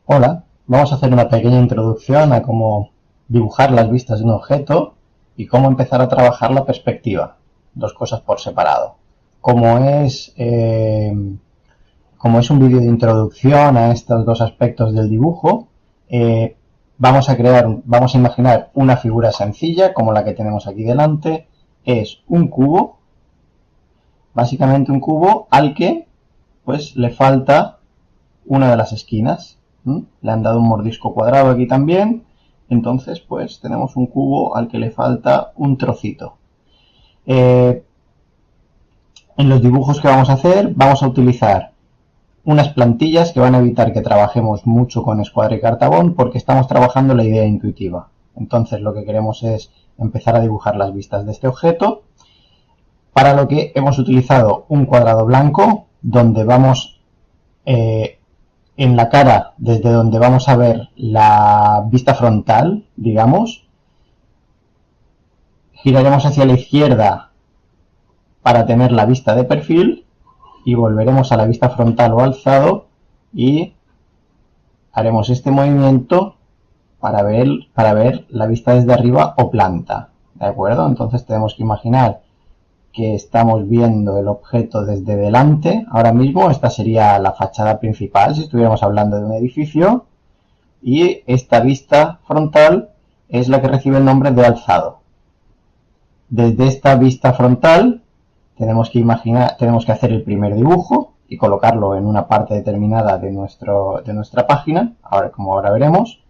Hola, vamos a hacer una pequeña introducción a cómo dibujar las vistas de un objeto y cómo empezar a trabajar la perspectiva. Dos cosas por separado. Como es, eh, como es un vídeo de introducción a estos dos aspectos del dibujo, vamos a imaginar una figura sencilla como la que tenemos aquí delante. Es un cubo, básicamente un cubo al que pues le falta una de las esquinas. Le han dado un mordisco cuadrado aquí también, entonces pues tenemos un cubo al que le falta un trocito. En los dibujos que vamos a hacer vamos a utilizar unas plantillas que van a evitar que trabajemos mucho con escuadra y cartabón porque estamos trabajando la idea intuitiva. Entonces lo que queremos es empezar a dibujar las vistas de este objeto, para lo que hemos utilizado un cuadrado blanco donde vamos en la cara, desde donde vamos a ver la vista frontal, digamos, giraremos hacia la izquierda para tener la vista de perfil y volveremos a la vista frontal o alzado y haremos este movimiento para ver la vista desde arriba o planta, ¿de acuerdo? Entonces tenemos que imaginar que estamos viendo el objeto desde delante. Ahora mismo esta sería la fachada principal si estuviéramos hablando de un edificio, y esta vista frontal es la que recibe el nombre de alzado. Desde esta vista frontal tenemos que hacer el primer dibujo y colocarlo en una parte determinada de nuestra página, como ahora veremos.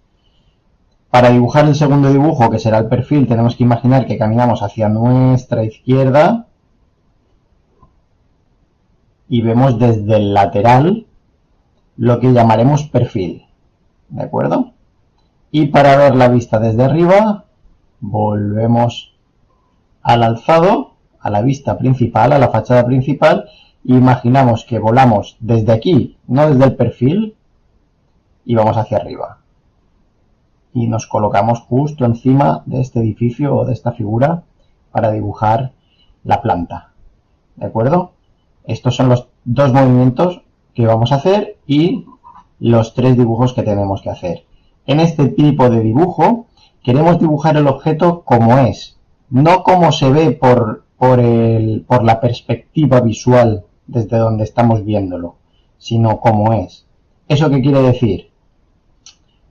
Para dibujar el segundo dibujo, que será el perfil, tenemos que imaginar que caminamos hacia nuestra izquierda y vemos desde el lateral lo que llamaremos perfil, ¿de acuerdo? Y para ver la vista desde arriba, volvemos al alzado, a la vista principal, a la fachada principal, e imaginamos que volamos desde aquí, no desde el perfil, y vamos hacia arriba. Y nos colocamos justo encima de este edificio o de esta figura para dibujar la planta, ¿de acuerdo? Estos son los dos movimientos que vamos a hacer y los tres dibujos que tenemos que hacer. En este tipo de dibujo queremos dibujar el objeto como es, no como se ve por la perspectiva visual desde donde estamos viéndolo, sino como es. ¿Eso qué quiere decir?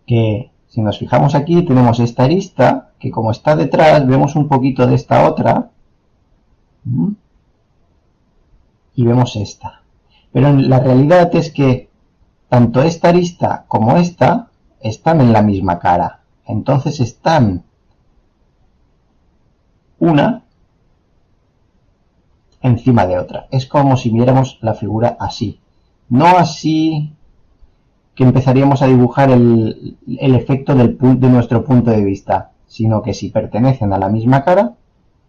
Que si nos fijamos aquí tenemos esta arista que, como está detrás, vemos un poquito de esta otra y vemos esta. Pero la realidad es que tanto esta arista como esta están en la misma cara. Entonces están una encima de otra. Es como si viéramos la figura así. No así que empezaríamos a dibujar el efecto de nuestro punto de vista, sino que si pertenecen a la misma cara,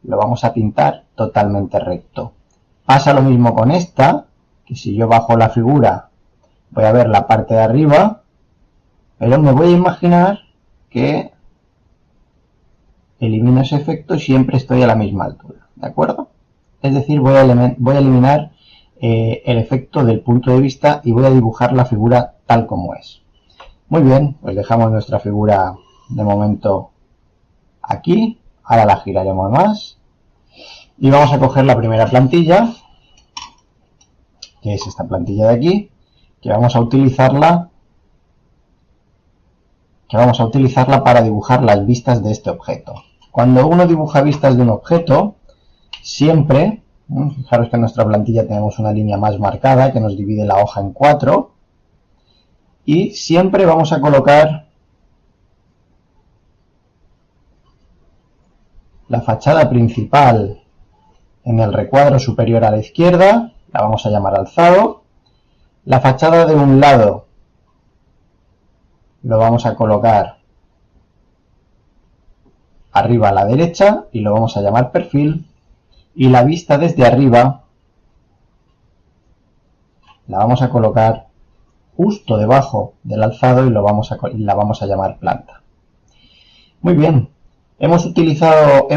lo vamos a pintar totalmente recto. Pasa lo mismo con esta, que si yo bajo la figura voy a ver la parte de arriba, pero me voy a imaginar que elimino ese efecto y siempre estoy a la misma altura, ¿de acuerdo? Es decir, voy a eliminar el efecto del punto de vista y voy a dibujar la figura tal como es. Muy bien, pues dejamos nuestra figura de momento aquí. Ahora la giraremos más y vamos a coger la primera plantilla, que es esta plantilla de aquí, que vamos a utilizarla para dibujar las vistas de este objeto. Cuando uno dibuja vistas de un objeto, siempre, fijaros que en nuestra plantilla tenemos una línea más marcada que nos divide la hoja en 4, y siempre vamos a colocar la fachada principal en el recuadro superior a la izquierda, la vamos a llamar alzado. La fachada de un lado lo vamos a colocar arriba a la derecha y lo vamos a llamar perfil. Y la vista desde arriba la vamos a colocar justo debajo del alzado y la vamos a llamar planta. Muy bien, he utilizado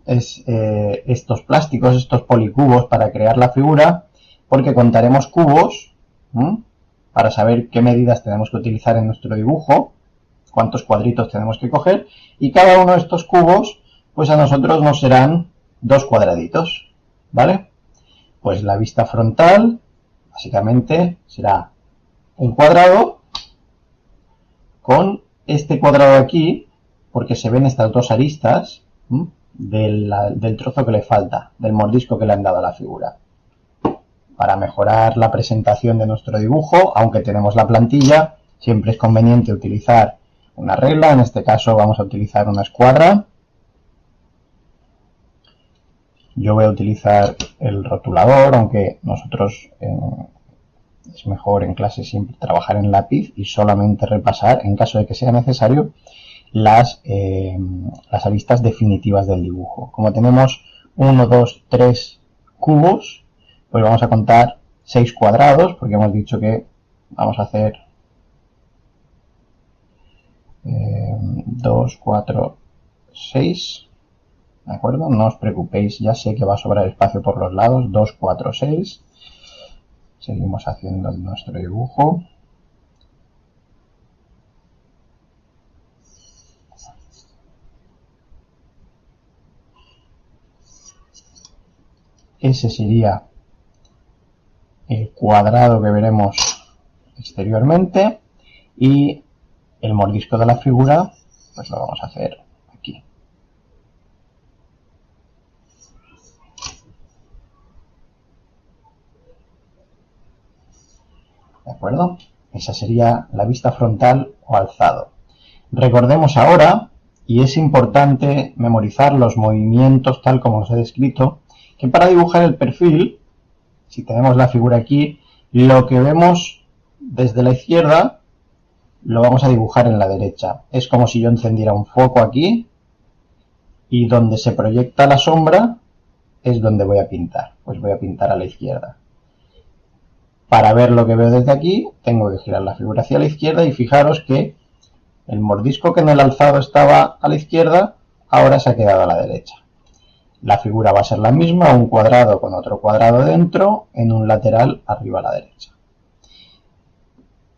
estos plásticos, estos policubos para crear la figura, porque contaremos cubos para saber qué medidas tenemos que utilizar en nuestro dibujo, cuántos cuadritos tenemos que coger, y cada uno de estos cubos, pues a nosotros nos serán 2 cuadraditos, ¿vale? Pues la vista frontal, básicamente, será un cuadrado con este cuadrado aquí, porque se ven estas 2 aristas del trozo que le falta, del mordisco que le han dado a la figura. Para mejorar la presentación de nuestro dibujo, aunque tenemos la plantilla, siempre es conveniente utilizar una regla. En este caso vamos a utilizar una escuadra. Yo voy a utilizar el rotulador, aunque nosotros es mejor en clase siempre trabajar en lápiz y solamente repasar, en caso de que sea necesario, las aristas definitivas del dibujo. Como tenemos 1, 2, 3 cubos, pues vamos a contar 6 cuadrados, porque hemos dicho que vamos a hacer 2, 4, 6, ¿de acuerdo? No os preocupéis, ya sé que va a sobrar espacio por los lados, 2, 4, 6. Seguimos haciendo nuestro dibujo. Ese sería el cuadrado que veremos exteriormente, y el mordisco de la figura pues lo vamos a hacer aquí. ¿De acuerdo? Esa sería la vista frontal o alzado. Recordemos ahora, y es importante memorizar los movimientos tal como os he descrito, que para dibujar el perfil, si tenemos la figura aquí, lo que vemos desde la izquierda lo vamos a dibujar en la derecha. Es como si yo encendiera un foco aquí y donde se proyecta la sombra es donde voy a pintar. Pues voy a pintar a la izquierda. Para ver lo que veo desde aquí, tengo que girar la figura hacia la izquierda y fijaros que el mordisco que en el alzado estaba a la izquierda, ahora se ha quedado a la derecha. La figura va a ser la misma, un cuadrado con otro cuadrado dentro, en un lateral arriba a la derecha.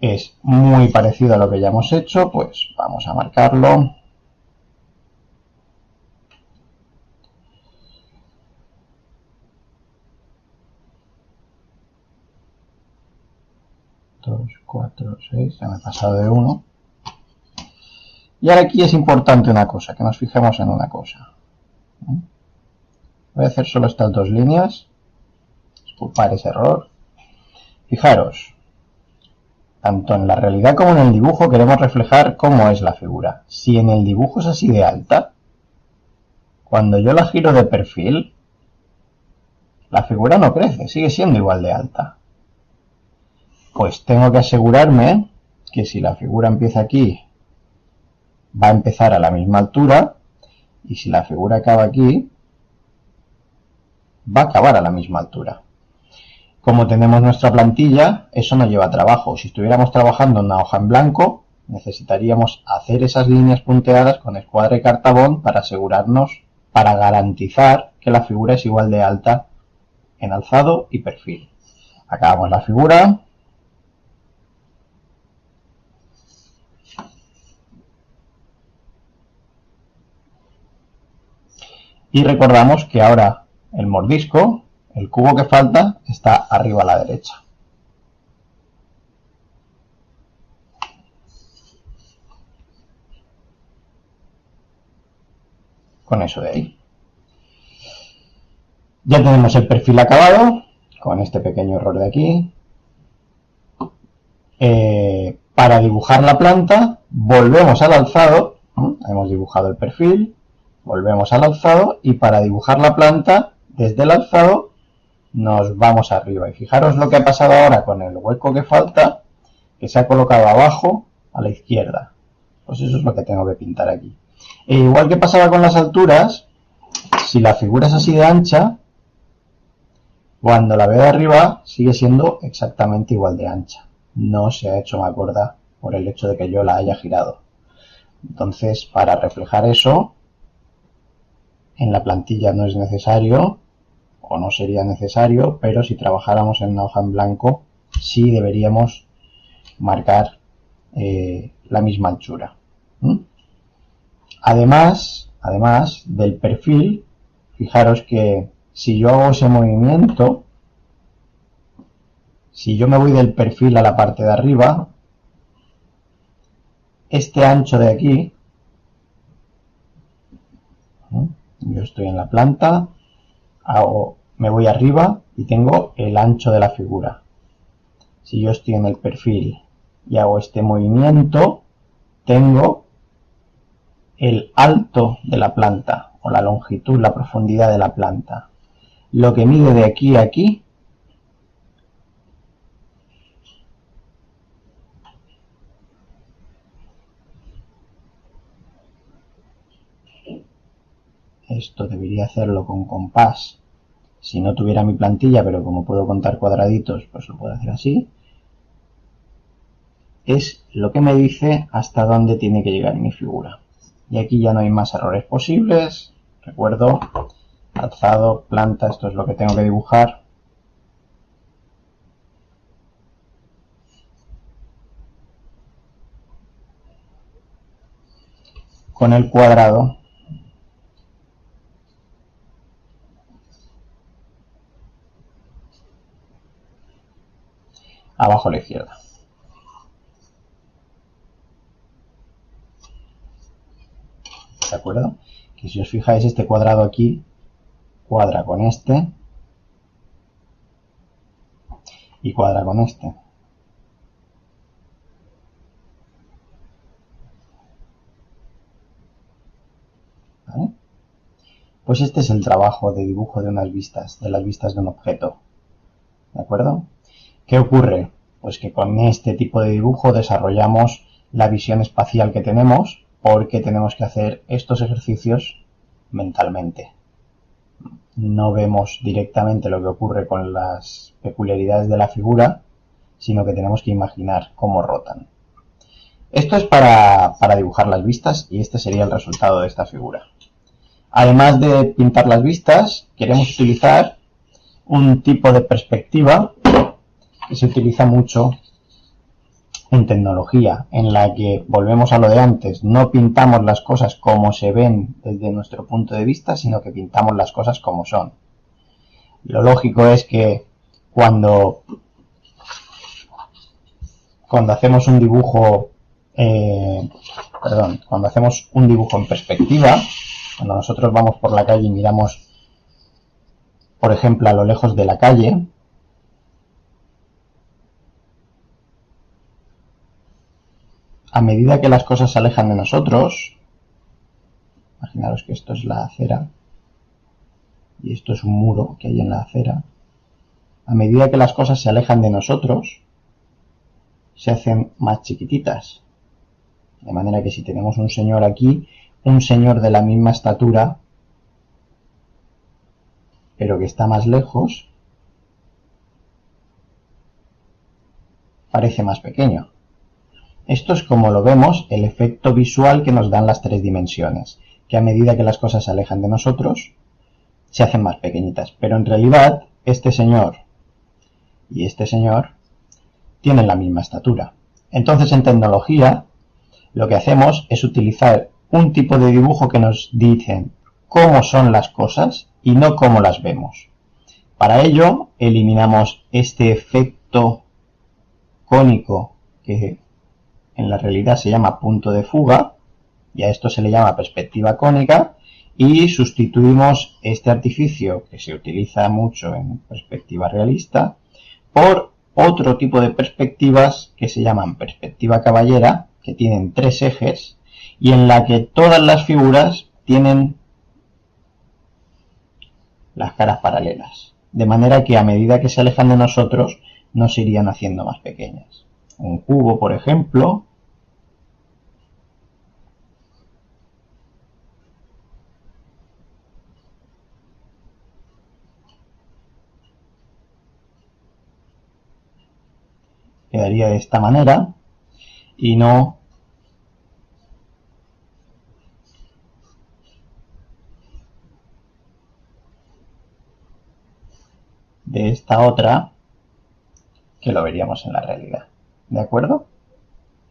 Es muy parecido a lo que ya hemos hecho, pues vamos a marcarlo. Dos, 4, 6, ya me he pasado de 1. Y ahora aquí es importante una cosa, que nos fijemos en una cosa. Voy a hacer solo estas 2 líneas, disculpar ese error. Fijaros, tanto en la realidad como en el dibujo queremos reflejar cómo es la figura. Si en el dibujo es así de alta, cuando yo la giro de perfil, la figura no crece, sigue siendo igual de alta. Pues tengo que asegurarme que si la figura empieza aquí, va a empezar a la misma altura, y si la figura acaba aquí, va a acabar a la misma altura. Como tenemos nuestra plantilla, eso no lleva trabajo. Si estuviéramos trabajando en una hoja en blanco, necesitaríamos hacer esas líneas punteadas con escuadra y cartabón para asegurarnos, para garantizar que la figura es igual de alta en alzado y perfil. Acabamos la figura. Y recordamos que ahora el mordisco, el cubo que falta, está arriba a la derecha. Con eso de ahí. Ya tenemos el perfil acabado, con este pequeño error de aquí. Para dibujar la planta, volvemos al alzado. Hemos dibujado el perfil, volvemos al alzado, y para dibujar la planta, desde el alzado, nos vamos arriba. Y fijaros lo que ha pasado ahora con el hueco que falta, que se ha colocado abajo a la izquierda. Pues eso es lo que tengo que pintar aquí. E igual que pasaba con las alturas, si la figura es así de ancha, cuando la veo de arriba sigue siendo exactamente igual de ancha. No se ha hecho más gorda por el hecho de que yo la haya girado. Entonces, para reflejar eso, en la plantilla no es necesario, o no sería necesario, pero si trabajáramos en una hoja en blanco, sí deberíamos marcar la misma anchura. ¿Mm? Además del perfil, fijaros que si yo hago ese movimiento, si yo me voy del perfil a la parte de arriba, este ancho de aquí, yo estoy en la planta, me voy arriba y tengo el ancho de la figura. Si yo estoy en el perfil y hago este movimiento, tengo el alto de la planta, o la longitud, la profundidad de la planta. Lo que mide de aquí a aquí esto debería hacerlo con compás si no tuviera mi plantilla, pero como puedo contar cuadraditos, pues lo puedo hacer así. Es lo que me dice hasta dónde tiene que llegar mi figura. Y aquí ya no hay más errores posibles. Recuerdo, alzado, planta, esto es lo que tengo que dibujar. Con el cuadrado abajo a la izquierda. ¿De acuerdo? Que si os fijáis, este cuadrado aquí cuadra con este y cuadra con este. ¿Vale? Pues este es el trabajo de dibujo de unas vistas, de las vistas de un objeto. ¿De acuerdo? ¿Qué ocurre? Pues que con este tipo de dibujo desarrollamos la visión espacial que tenemos, porque tenemos que hacer estos ejercicios mentalmente. No vemos directamente lo que ocurre con las peculiaridades de la figura, sino que tenemos que imaginar cómo rotan. Esto es para dibujar las vistas y este sería el resultado de esta figura. Además de pintar las vistas, queremos utilizar un tipo de perspectiva que se utiliza mucho en tecnología, en la que volvemos a lo de antes, no pintamos las cosas como se ven desde nuestro punto de vista, sino que pintamos las cosas como son. Lo lógico es que cuando hacemos un dibujo, cuando hacemos un dibujo en perspectiva, cuando nosotros vamos por la calle y miramos, por ejemplo, a lo lejos de la calle, a medida que las cosas se alejan de nosotros, imaginaros que esto es la acera y esto es un muro que hay en la acera, a medida que las cosas se alejan de nosotros, se hacen más chiquititas. De manera que si tenemos un señor aquí, un señor de la misma estatura, pero que está más lejos, parece más pequeño. Esto es como lo vemos, el efecto visual que nos dan las tres dimensiones, que a medida que las cosas se alejan de nosotros, se hacen más pequeñitas. Pero en realidad, este señor y este señor tienen la misma estatura. Entonces, en tecnología, lo que hacemos es utilizar un tipo de dibujo que nos dice cómo son las cosas y no cómo las vemos. Para ello, eliminamos este efecto cónico que en la realidad se llama punto de fuga, y a esto se le llama perspectiva cónica, y sustituimos este artificio que se utiliza mucho en perspectiva realista por otro tipo de perspectivas que se llaman perspectiva caballera, que tienen tres ejes y en la que todas las figuras tienen las caras paralelas, de manera que a medida que se alejan de nosotros nos irían haciendo más pequeñas. Un cubo, por ejemplo, quedaría de esta manera y no de esta otra, que lo veríamos en la realidad. ¿De acuerdo?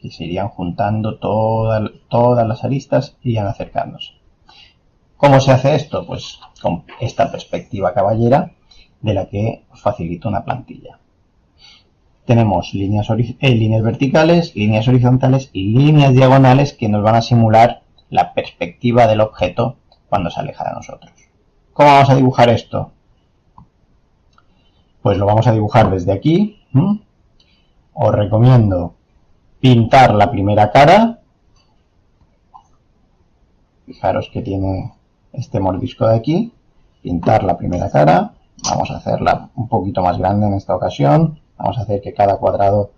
que se irían juntando todas las aristas y irían acercándose. ¿Cómo se hace esto? Pues con esta perspectiva caballera de la que os facilito una plantilla. Tenemos líneas verticales, líneas horizontales y líneas diagonales que nos van a simular la perspectiva del objeto cuando se aleja de nosotros. ¿Cómo vamos a dibujar esto? Pues lo vamos a dibujar desde aquí. Os recomiendo pintar la primera cara. Fijaros que tiene este mordisco de aquí. Pintar la primera cara. Vamos a hacerla un poquito más grande en esta ocasión. Vamos a hacer que cada cuadrado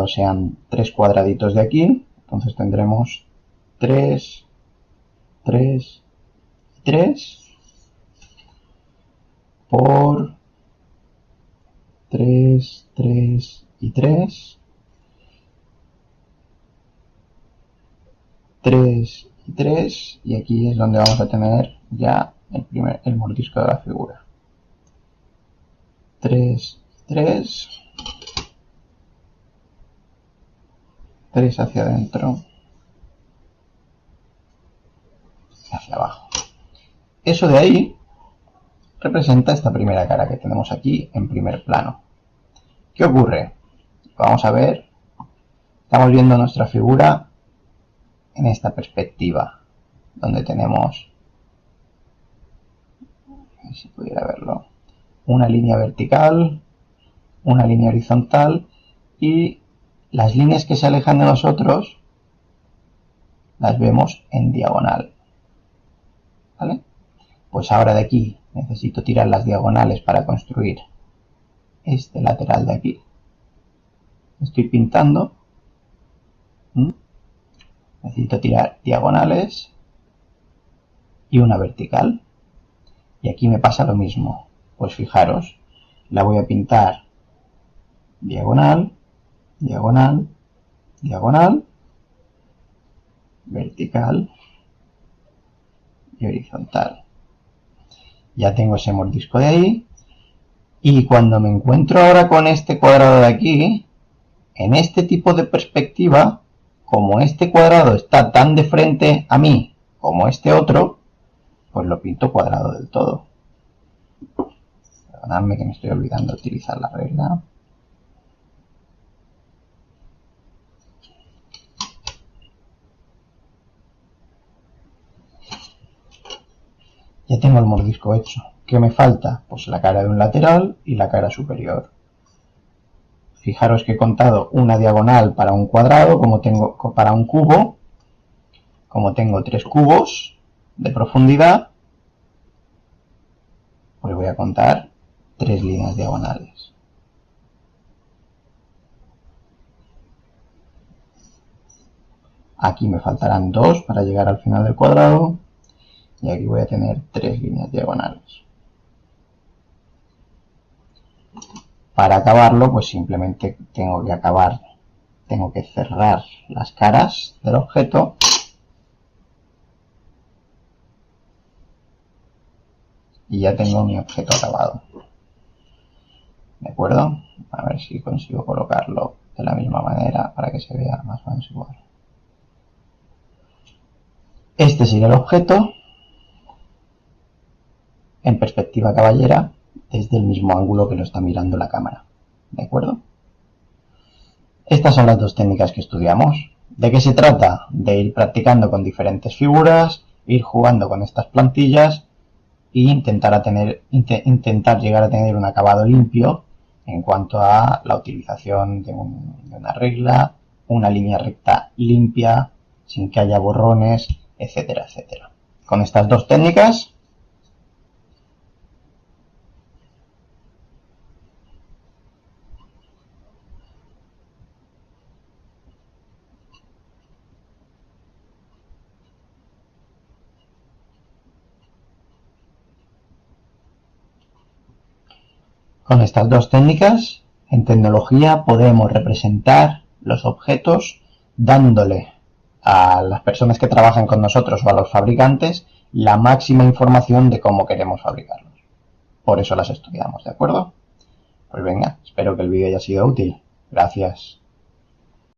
sean 3 cuadraditos de aquí. Entonces tendremos 3, 3 y 3 por 3, 3 y 3, 3 y 3, y aquí es donde vamos a tener ya el mordisco de la figura. 3, 3, 3 hacia adentro, hacia abajo. Eso de ahí representa esta primera cara que tenemos aquí en primer plano. ¿Qué ocurre? Vamos a ver, estamos viendo nuestra figura en esta perspectiva, donde tenemos, a ver si pudiera verlo, una línea vertical, una línea horizontal y las líneas que se alejan de nosotros las vemos en diagonal. ¿Vale? Pues ahora de aquí necesito tirar las diagonales para construir este lateral de aquí. Estoy pintando. Necesito tirar diagonales y una vertical. Y aquí me pasa lo mismo. Pues fijaros, la voy a pintar diagonal, diagonal, diagonal, vertical y horizontal. Ya tengo ese mordisco de ahí. Y cuando me encuentro ahora con este cuadrado de aquí, en este tipo de perspectiva, como este cuadrado está tan de frente a mí como este otro, pues lo pinto cuadrado del todo. Perdonadme que me estoy olvidando de utilizar la regla. Ya tengo el mordisco hecho. ¿Qué me falta? Pues la cara de un lateral y la cara superior. Fijaros que he contado una diagonal para un cuadrado, como tengo para un cubo, como tengo 3 cubos de profundidad, pues voy a contar 3 líneas diagonales. Aquí me faltarán 2 para llegar al final del cuadrado y aquí voy a tener 3 líneas diagonales. Para acabarlo, pues simplemente tengo que cerrar las caras del objeto y ya tengo mi objeto acabado. ¿De acuerdo? A ver si consigo colocarlo de la misma manera para que se vea más o menos igual. Este sería el objeto en perspectiva caballera desde el mismo ángulo que lo está mirando la cámara. ¿De acuerdo? Estas son las dos técnicas que estudiamos. ¿De qué se trata? De ir practicando con diferentes figuras, ir jugando con estas plantillas e intentar llegar a tener un acabado limpio en cuanto a la utilización de una regla, una línea recta limpia, sin que haya borrones, etcétera, etcétera. Con estas dos técnicas en tecnología podemos representar los objetos dándole a las personas que trabajan con nosotros o a los fabricantes la máxima información de cómo queremos fabricarlos. Por eso las estudiamos, ¿de acuerdo? Pues venga, espero que el vídeo haya sido útil. Gracias.